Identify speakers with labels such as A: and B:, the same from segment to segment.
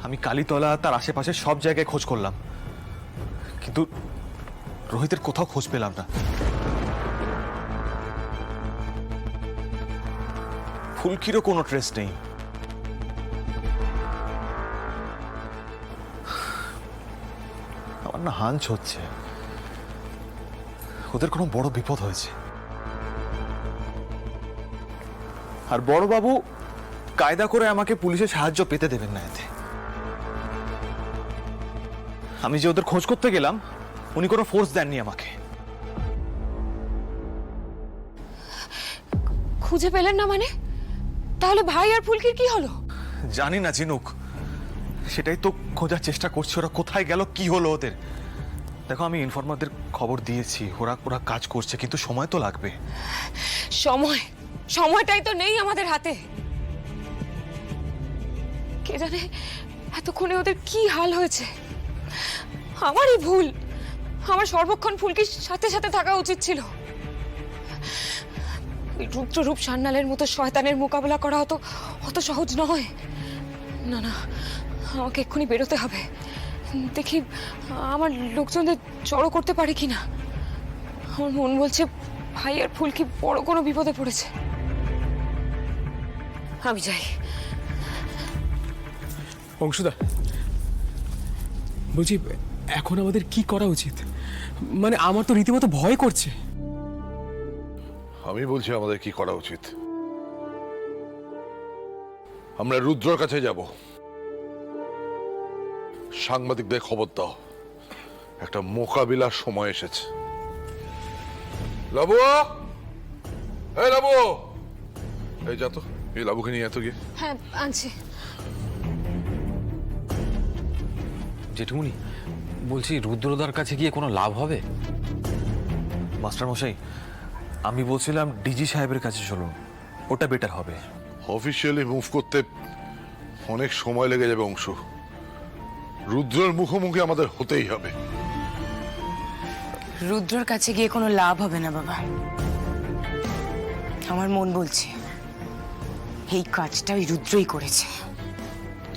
A: আমি কালীতলা তার আশেপাশে সব জায়গায় খোঁজ করলাম, কিন্তু রোহিতের কোথাও খোঁজ পেলাম না। ফুলকিরও কোনো ট্রেস নেই। আমার না হাঞ্চ হচ্ছে ওদের কোনো বড় বিপদ হয়েছে। আর বড়বাবু কায়দা করে আমাকে পুলিশের সাহায্য পেতে দেবেন না এতে। আমি যে ওদের খোঁজ করতে গেলাম, উনি কোনো ফোর্স দেননি আমাকে।
B: খুঁজে পেলেন না মানে? তাহলে ভাই আর ফুলকির কি হলো?
A: জানি না ঝিনুক, সেটাই তো খোঁজার চেষ্টা করছি। ওরা কোথায় গেল, কি হলো ওদের। দেখো, আমি ইনফরমারদের খবর দিয়েছি, ওরা কাজ করছে, কিন্তু সময় তো লাগবে।
B: সময়টাই তো নেই আমাদের হাতে। কে জানে এতক্ষণে ওদের কি হাল হয়েছে। আমারই ভুল, আমার সর্বক্ষণ ফুলকির সাথে সাথে থাকা উচিত ছিল। রুদ্ররূপ সান্যালের মতো শয়তানের মোকাবেলা করা অত সহজ নয়। না না, আমাকে এক্ষুনি বেরোতে হবে। দেখি আমার লোকজনদের জড়ো করতে পারি কিনা। আমার মন বলছে ভাই আর ফুলকি বড় কোনো বিপদে পড়েছে। আমি যাই।
C: অংশুদা, বলছি এখন আমাদের কি করা উচিত? মানে আমার তো রীতিমতো ভয় করছে।
D: আমি বলছি আমাদের কি করা উচিত। আমরা রুদ্রর কাছে যাব, সাংবাদিকদের খবর দাও, একটা মোকাবিলার সময় এসেছে। লাবু, এই লাবু, এই যা তো, এই লাবুকে নিয়ে এত গিয়ে।
B: হ্যাঁ, আনছি।
E: জেঠুমনি, বলছি রুদ্রদার কাছে গিয়ে কোনো লাভ হবে?
A: মাস্টার মশাই, আমি বলছিলাম ডিজি সাহেবের কাছে চলুন, ওটা বেটার হবে।
D: অফিসিয়ালি মুভ করতে অনেক সময় লেগে যাবে অংশু। রুদ্রের মুখোমুখি আমাদের হতেই হবে।
F: রুদ্রর কাছে গিয়ে কোনো লাভ হবে না বাবা। আমার মন বলছে এই কাজটা ওই রুদ্রই করেছে।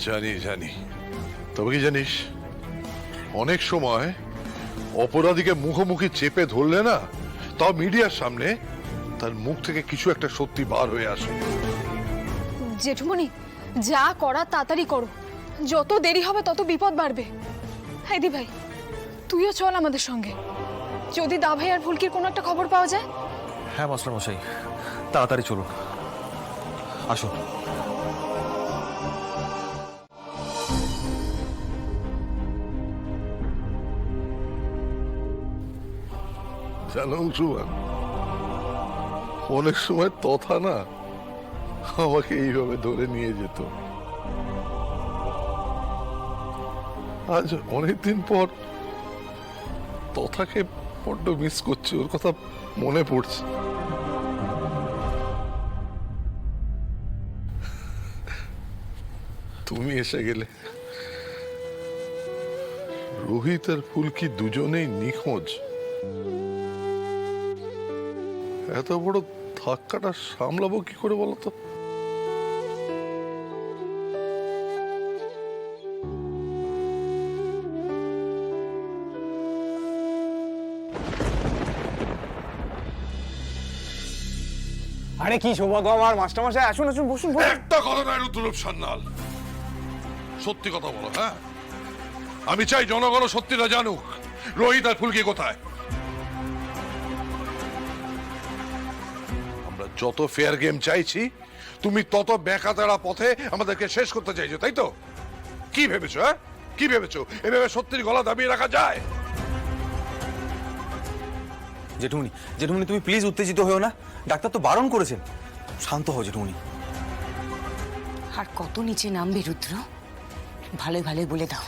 D: জানি জানি, তবে কি জানিস, অনেক সময় অপরাধীকে মুখোমুখি চেপে ধরলে না, তাও মিডিয়ার সামনে, তার মুখ থেকে কিছু একটা সত্যি বার হয়ে আসে।
B: জেঠুমনি, যা করা তাড়াতাড়ি করো, যত দেরি হবে তত বিপদ বাড়বে। হ্যাঁ দি ভাই, তুইও চল আমাদের সঙ্গে। যদি দা ভাই আর ফুলকির কোনো একটা খবর পাওয়া যায়।
A: হ্যাঁ মাস্টার মশাই, তাড়াতাড়ি চলুন, আসুন।
D: জানো অংশুমান, অনেক সময় তথা না আমাকে এইভাবে ধরে নিয়ে যেত। আজ অনেকদিন পর তথাকে বড্ড মিস করছি, ওর কথা মনে পড়ছে। তুমি এসে গেলে। রোহিত আর ফুলকি দুজনেই নিখোঁজ। এত বড় ধাক্কাটা সামলাবো কি করে বলতো?
C: আরে কি সৌভাগ্য আমার, মাস্টারমশাই আসুন আসুন, বসুন বসুন।
D: একটা কথা নয় রুদ্ররূপ সান্যাল, সত্যি কথা বলো। হ্যাঁ, আমি চাই জনগণ সত্যিটা জানুক, রোহিত আর ফুলকি কোথায়। আমরা যত ফেয়ার গেম চাইছি, তুমি তত বেকাতারা পথে আমাদেরকে শেষ করতে চাইছো, তাই তো? কি ভেবেছো? হ্যাঁ, কি ভেবেছো? এভাবে সত্যির গলা দাবিয়ে রাখা যায়?
E: জেঠুমনি, জেঠুমনি তুমি প্লিজ উত্তেজিত হও না, ডাক্তার তো বারণ করেছেন। শান্ত হও জেঠুমনি।
F: আর কত নিচে নামবে রুদ্র? ভালো ভালো বলে দাও,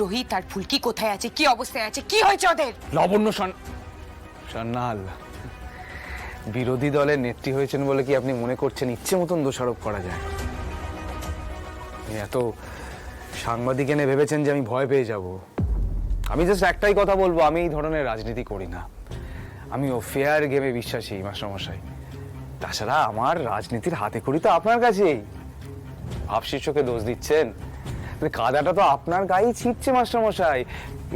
F: রোহিত আর ফুলকি কোথায় আছে, কি অবস্থায় আছে, কি হয়েছে ওদের?
G: লাবণ্য সান্যাল বিরোধী দলের নেত্রী হয়েছেন বলে কি আপনি মনে করছেন ইচ্ছে মতন দোষারোপ করা যায়? এত সাংবাদিক এনে ভেবেছেন যে আমি ভয় পেয়ে যাব? আমি জাস্ট একটাই কথা বলবো, আমি এই ধরনের রাজনীতি করি না। আমি ও ফেয়ার গেমে বিশ্বাসী মাস্টারমশাই। তাছাড়া আমার রাজনীতির হাতে খড়ি তো আপনার কাছেই। ভাবশিষ্যকে দোষ দিচ্ছেন, মানে কাদাটা তো আপনার গায়েই ছিটছে মাস্টারমশাই,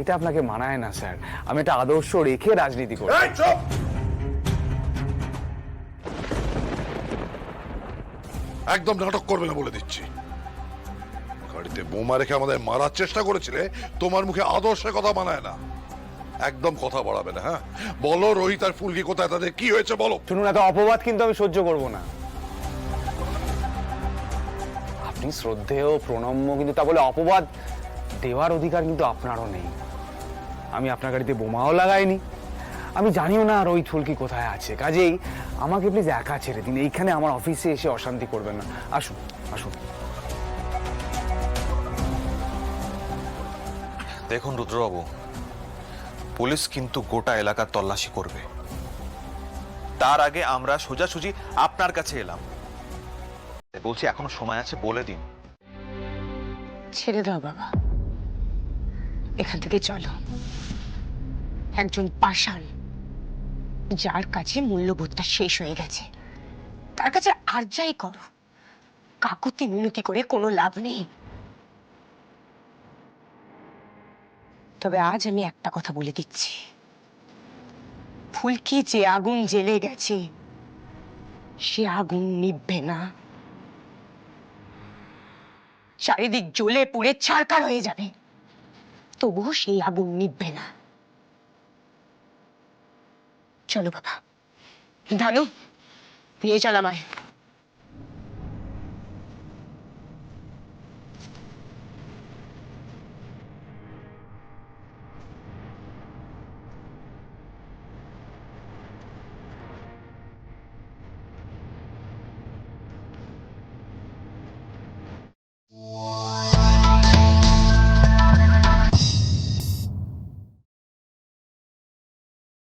G: এটা আপনাকে মানায় না স্যার। আমি একটা আদর্শ রেখে রাজনীতি করি।
D: এই চুপ! একদম নাটক করবে না বলে দিচ্ছি। গাড়িতে বোমা রেখে আমাদের মারার চেষ্টা করেছিলে, তোমার মুখে আদর্শের কথা মানায় না। একদম কথা বাড়াবে না, হ্যাঁ? বলো রোহিত আর ফুলকি কোথায়, তাদের কি হয়েছে বলো।
G: শুনুন, এত অপবাদ কিন্তু আমি সহ্য করব না। আপনি শ্রদ্ধেয় প্রণম্য, কিন্তু তা বলে অপবাদ দেওয়ার অধিকার কিন্তু আপনারও নেই। আমি আপনার গাড়িতে বোমাও লাগাইনি, আমি জানিও না রোহিত ফুলকি কোথায় আছে। কাজেই আমাকে প্লিজ একা ছেড়ে দিন, এইখানে আমার অফিসে এসে অশান্তি করবেন না। আসুন আসুন।
A: দেখুন রুদ্রবাবু, পুলিশ কিন্তু গোটা এলাকার তল্লাশি করবে। তার আগে আমরা সোজাসুজি আপনার কাছে এলাম। বলছি এখনো সময় আছে, বলে দিন।
F: ছেড়ে দাও বাবা, এখান থেকে চলো। একজন পাষাণ, যার কাছে মূল্যবোধটা শেষ হয়ে গেছে, তার কাছে আর যাই করো কাকুতি মিনতি করে কোনো লাভ নেই। তবে আজ আমি একটা কথা বলে দিচ্ছি, ফুলকি যে আগুন জ্বেলে গেছে সে আগুন নিভবে না। চারিদিক জ্বলে পুড়ে ছারখার হয়ে যাবে, তবুও সেই আগুন নিভবে না। চলো বাবা, ধানু নিয়ে চল আমায়।